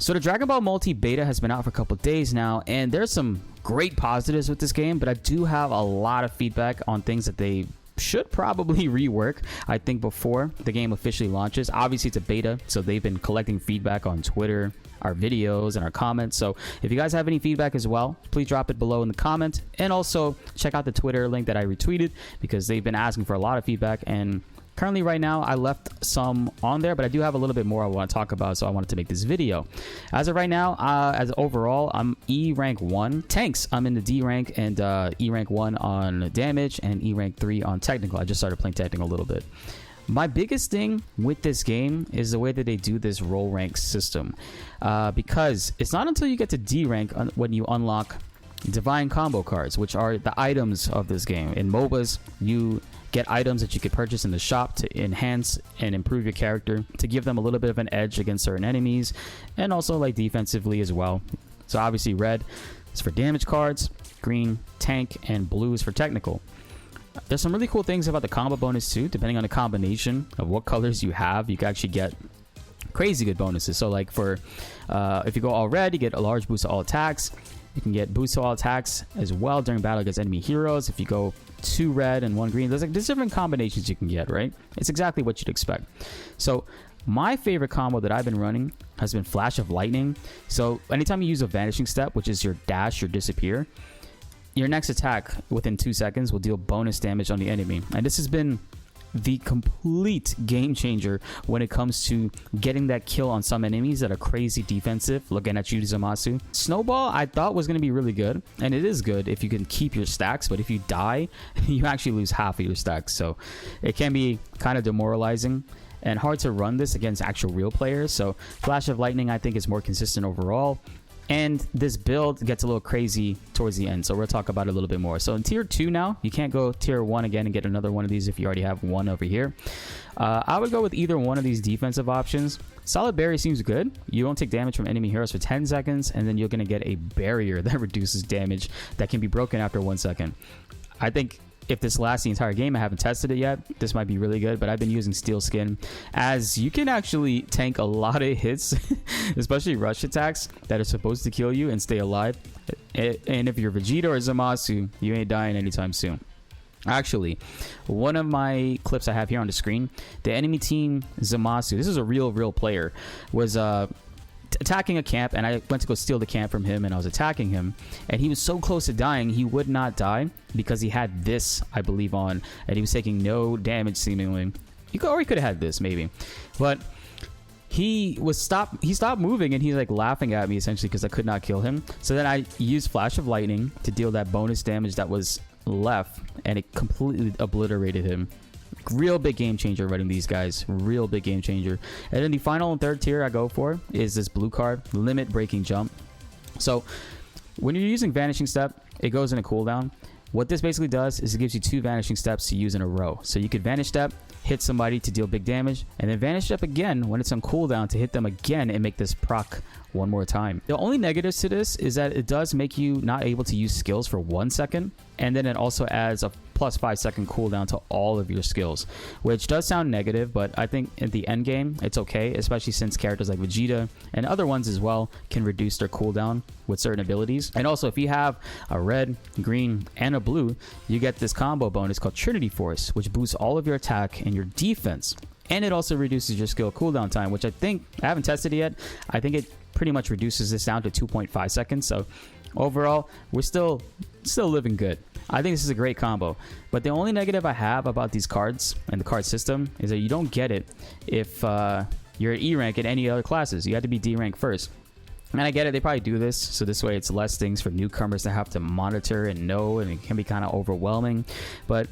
So the Dragon Ball Multi beta has been out for a couple days now, and there's some great positives with this game, but I do have a lot of feedback on things that they should probably rework, I think, before the game officially launches. Obviously, it's a beta, so they've been collecting feedback on Twitter, our videos, and our comments. So if you guys have any feedback as well, please drop it below in the comments, and also check out the Twitter link that I retweeted, because they've been asking for a lot of feedback. And currently right now I left some on there, but I do have a little bit more I want to talk about, so I wanted to make this video. As of right now, as overall, I'm E rank 1. Tanks, I'm in the D rank, and E rank 1 on damage, and E rank 3 on technical. I just started playing technical a little bit. My biggest thing with this game is the way that they do this role rank system, because it's not until you get to D rank when you unlock divine combo cards, which are the items of this game. In MOBAs, you get items that you could purchase in the shop to enhance and improve your character, to give them a little bit of an edge against certain enemies, and also like defensively as well. So obviously red is for damage cards, green tank, and blue is for technical. There's some really cool things about the combo bonus too. Depending on the combination of what colors you have, you can actually get crazy good bonuses. So like for if you go all red, you get a large boost to all attacks. You can get boost to all attacks as well during battle against enemy heroes. If you go 2 red and 1 green, there's different combinations you can get, right? It's exactly what you'd expect. So my favorite combo that I've been running has been Flash of Lightning. So anytime you use a vanishing step, which is your dash or disappear, your next attack within 2 seconds will deal bonus damage on the enemy. And this has been the complete game changer when it comes to getting that kill on some enemies that are crazy defensive. Looking at you, Zamasu. Snowball I thought was going to be really good, and it is good if you can keep your stacks, but if you die, you actually lose half of your stacks, so it can be kind of demoralizing and hard to run this against actual real players. So Flash of Lightning I think is more consistent overall, and this build gets a little crazy towards the end, so we'll talk about it a little bit more. So in tier 2 now, you can't go tier 1 again and get another one of these if you already have one over here. I would go with either one of these defensive options. Solid Barrier seems good. You don't take damage from enemy heroes for 10 seconds, and then you're going to get a barrier that reduces damage that can be broken after 1 second. I think if this lasts the entire game, I haven't tested it yet, this might be really good, but I've been using Steel Skin, as you can actually tank a lot of hits, especially rush attacks that are supposed to kill you and stay alive. And if you're Vegeta or Zamasu, you ain't dying anytime soon. Actually, one of my clips I have here on the screen, the enemy team Zamasu, this is a real player, was attacking a camp, and I went to go steal the camp from him, and I was attacking him, and he was so close to dying. He would not die because he had this, I believe, on, and he was taking no damage seemingly. He could have had this maybe, but he stopped moving, and he's like laughing at me essentially because I could not kill him. So then I used Flash of Lightning to deal that bonus damage that was left, and it completely obliterated him. Real big game changer running these guys, real big game changer. And then the final and third tier I go for is this blue card, Limit Breaking Jump. So when you're using Vanishing Step, it goes in a cooldown. What this basically does is it gives you 2 Vanishing Steps to use in a row. So you could Vanish Step, hit somebody to deal big damage, and then Vanish Step again when it's on cooldown to hit them again and make this proc one more time. The only negatives to this is that it does make you not able to use skills for 1 second, and then it also adds a plus 5 second cooldown to all of your skills, which does sound negative, but I think in the end game it's okay, especially since characters like Vegeta and other ones as well can reduce their cooldown with certain abilities. And also if you have a red, green, and a blue, you get this combo bonus called Trinity Force, which boosts all of your attack and your defense, and it also reduces your skill cooldown time, which I haven't tested it yet. I think it pretty much reduces this down to 2.5 seconds. So overall, we're still living good. I think this is a great combo, but the only negative I have about these cards and the card system is that you don't get it if you're at E rank in any other classes. You have to be D rank first. And I get it, they probably do this so this way it's less things for newcomers to have to monitor and know, and it can be kind of overwhelming. But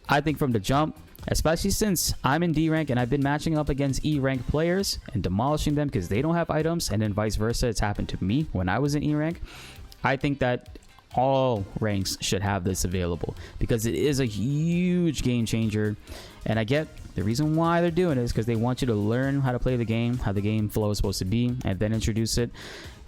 I think from the jump, especially since I'm in D rank and I've been matching up against E rank players and demolishing them because they don't have items, and then vice versa, it's happened to me when I was in E rank, I think that all ranks should have this available because it is a huge game changer. And I get the reason why they're doing it is because they want you to learn how to play the game, how the game flow is supposed to be, and then introduce it.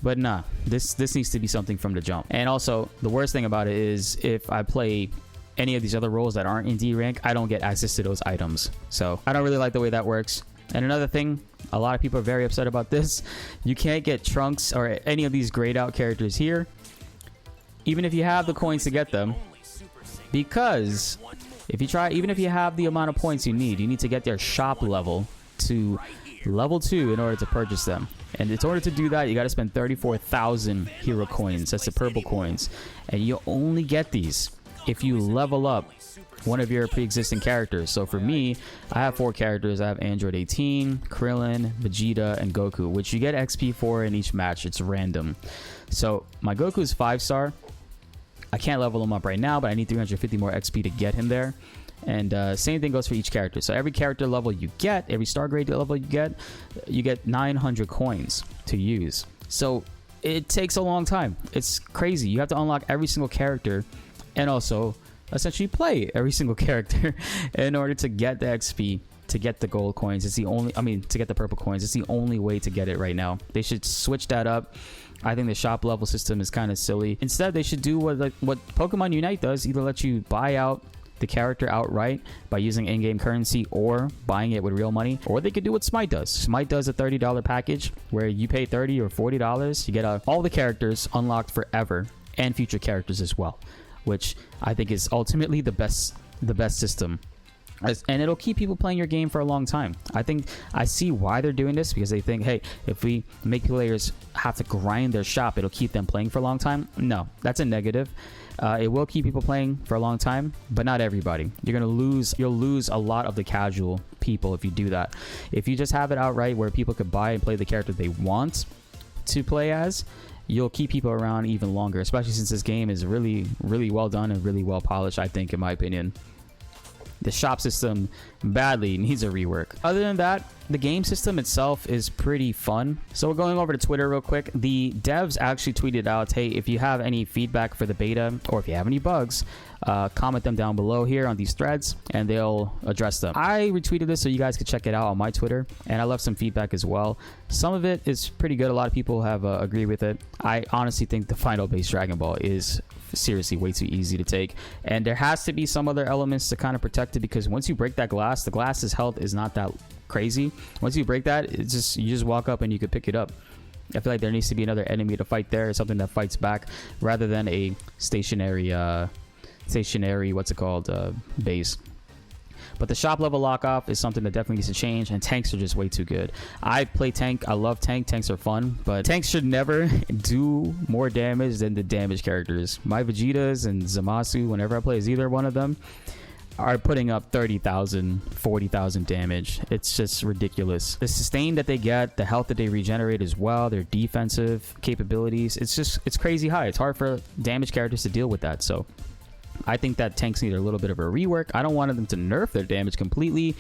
But nah, this needs to be something from the jump. And also, the worst thing about it is if I play any of these other roles that aren't in D rank, I don't get access to those items. So I don't really like the way that works. And another thing, a lot of people are very upset about this. You can't get Trunks or any of these grayed out characters here, even if you have the coins to get them, because if you try, even if you have the amount of points you need to get their shop level to level 2 in order to purchase them. And in order to do that, you got to spend 34,000 hero coins. That's the purple coins. And you only get these if you level up one of your pre-existing characters. So for me, I have 4 characters. I have Android 18, Krillin, Vegeta, and Goku, which you get XP for in each match. It's random. So my Goku is 5-star. I can't level him up right now, but I need 350 more XP to get him there. And same thing goes for each character. So every character level you get, every star grade level you get 900 coins to use. So it takes a long time. It's crazy. You have to unlock every single character and also essentially play every single character in order to get the XP, to get the gold coins. It's the only, to get the purple coins. It's the only way to get it right now. They should switch that up. I think the shop level system is kind of silly. Instead, they should do what Pokemon Unite does, either let you buy out the character outright by using in-game currency or buying it with real money, or they could do what Smite does. Smite does a $30 package where you pay $30 or $40, you get all the characters unlocked forever and future characters as well, which I think is ultimately the best system. And it'll keep people playing your game for a long time. I see why they're doing this, because they think, hey, if we make players have to grind their shop, it'll keep them playing for a long time. No, that's a negative. It will keep people playing for a long time, but not everybody. You'll lose a lot of the casual people if you do that. If you just have it outright where people could buy and play the character they want to play as, you'll keep people around even longer, especially since this game is really, really well done and really well polished, I think, in my opinion. The shop system badly needs a rework. Other than that, the game system itself is pretty fun. So we're going over to Twitter real quick. The devs actually tweeted out, hey, if you have any feedback for the beta or if you have any bugs, comment them down below here on these threads and they'll address them. I retweeted this so you guys could check it out on my Twitter, and I left some feedback as well. Some of it is pretty good. A lot of people have agreed with it. I honestly think the final base Dragon Ball is seriously way too easy to take, and there has to be some other elements to kind of protect it, because once you break that glass, the glass's health is not that crazy. Once you break that, you just walk up and you could pick it up. I feel like there needs to be another enemy to fight there, something that fights back, rather than a stationary base. But the shop level lock off is something that definitely needs to change, and tanks are just way too good. I play tank. I love tanks are fun, but tanks should never do more damage than the damage characters. My Vegetas and Zamasu, whenever I play as either one of them, are putting up 30,000, 40,000 damage. It's just ridiculous. The sustain that they get, the health that they regenerate as well, their defensive capabilities, it's crazy high. It's hard for damage characters to deal with that. So I think that tanks need a little bit of a rework. I don't want them to nerf their damage completely,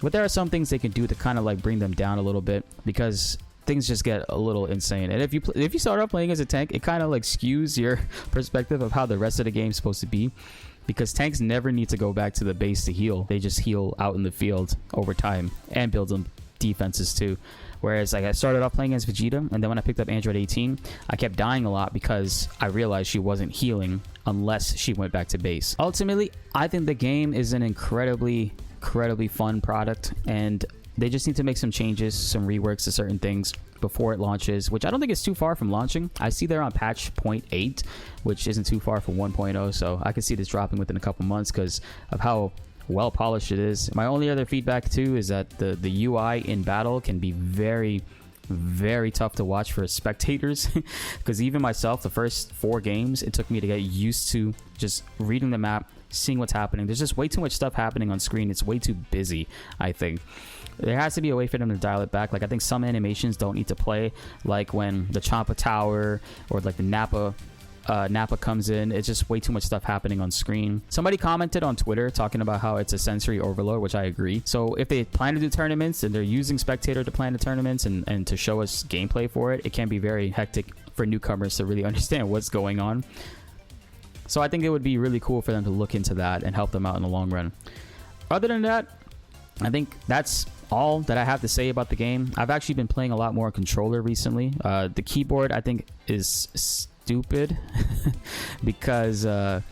but there are some things they can do to kind of like bring them down a little bit, because things just get a little insane. And if you start off playing as a tank, it kind of like skews your perspective of how the rest of the game is supposed to be, because tanks never need to go back to the base to heal. They just heal out in the field over time and build them defenses too. Whereas like I started off playing as Vegeta, and then when I picked up Android 18, I kept dying a lot because I realized she wasn't healing unless she went back to base. Ultimately, I think the game is an incredibly fun product, and they just need to make some changes, some reworks to certain things before it launches, which I don't think is too far from launching. I see they're on patch 0.8, which isn't too far from 1.0, so I can see this dropping within a couple months because of how well polished it is. My only other feedback too is that the UI in battle can be very tough to watch for spectators, because even myself, the first 4 games, it took me to get used to just reading the map, seeing what's happening. There's just way too much stuff happening on screen. It's way too busy. I think there has to be a way for them to dial it back. Like I think some animations don't need to play, like when the Champa Tower or like the Nappa comes in. It's just way too much stuff happening on screen. Somebody commented on Twitter talking about how it's a sensory overload, which I agree. So if they plan to do tournaments and they're using Spectator to plan the tournaments and to show us gameplay for it, it can be very hectic for newcomers to really understand what's going on. So I think it would be really cool for them to look into that and help them out in the long run. Other than that, I think that's all that I have to say about the game. I've actually been playing a lot more controller recently. The keyboard, I think, is stupid because the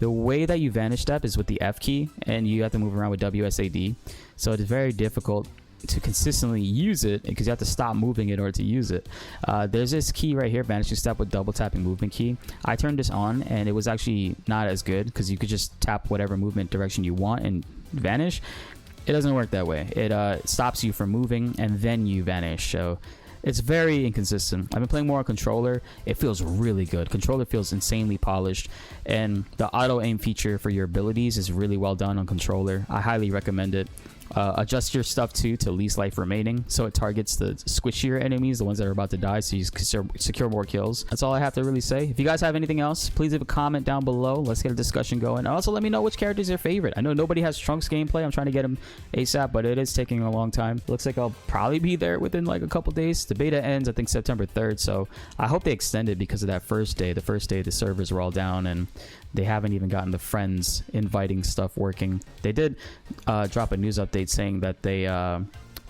way that you vanish step is with the F key, and you have to move around with WSAD. So it's very difficult to consistently use it, because you have to stop moving in order to use it, there's this key right here, vanishing step with double tapping movement key. I turned this on and it was actually not as good, because you could just tap whatever movement direction you want and vanish. It doesn't work that way. It stops you from moving and then you vanish. So it's very inconsistent. I've been playing more on controller. It feels really good. Controller feels insanely polished, and the auto aim feature for your abilities is really well done on controller. I highly recommend it. Adjust your stuff too to least life remaining, so it targets the squishier enemies, the ones that are about to die, so you secure more kills. That's all I have to really say. If you guys have anything else, please leave a comment down below. Let's get a discussion going. And also let me know which character is your favorite. I know nobody has Trunks gameplay. I'm trying to get him ASAP, but it is taking a long time. Looks like I'll probably be there within like a couple days. The beta ends I think September 3rd, so I hope they extend it because of that first day. The first day the servers were all down and they haven't even gotten the friends inviting stuff working. They did drop a news update saying that they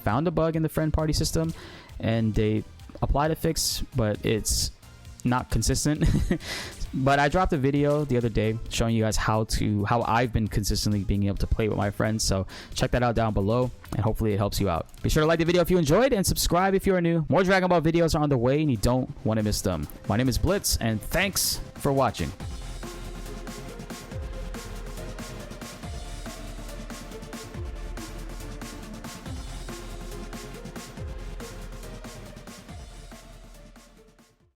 found a bug in the friend party system and they applied a fix, but it's not consistent. But I dropped a video the other day showing you guys how I've been consistently being able to play with my friends. So check that out down below and hopefully it helps you out. Be sure to like the video if you enjoyed and subscribe if you are new. More Dragon Ball videos are on the way and you don't want to miss them. My name is Blitz and thanks for watching.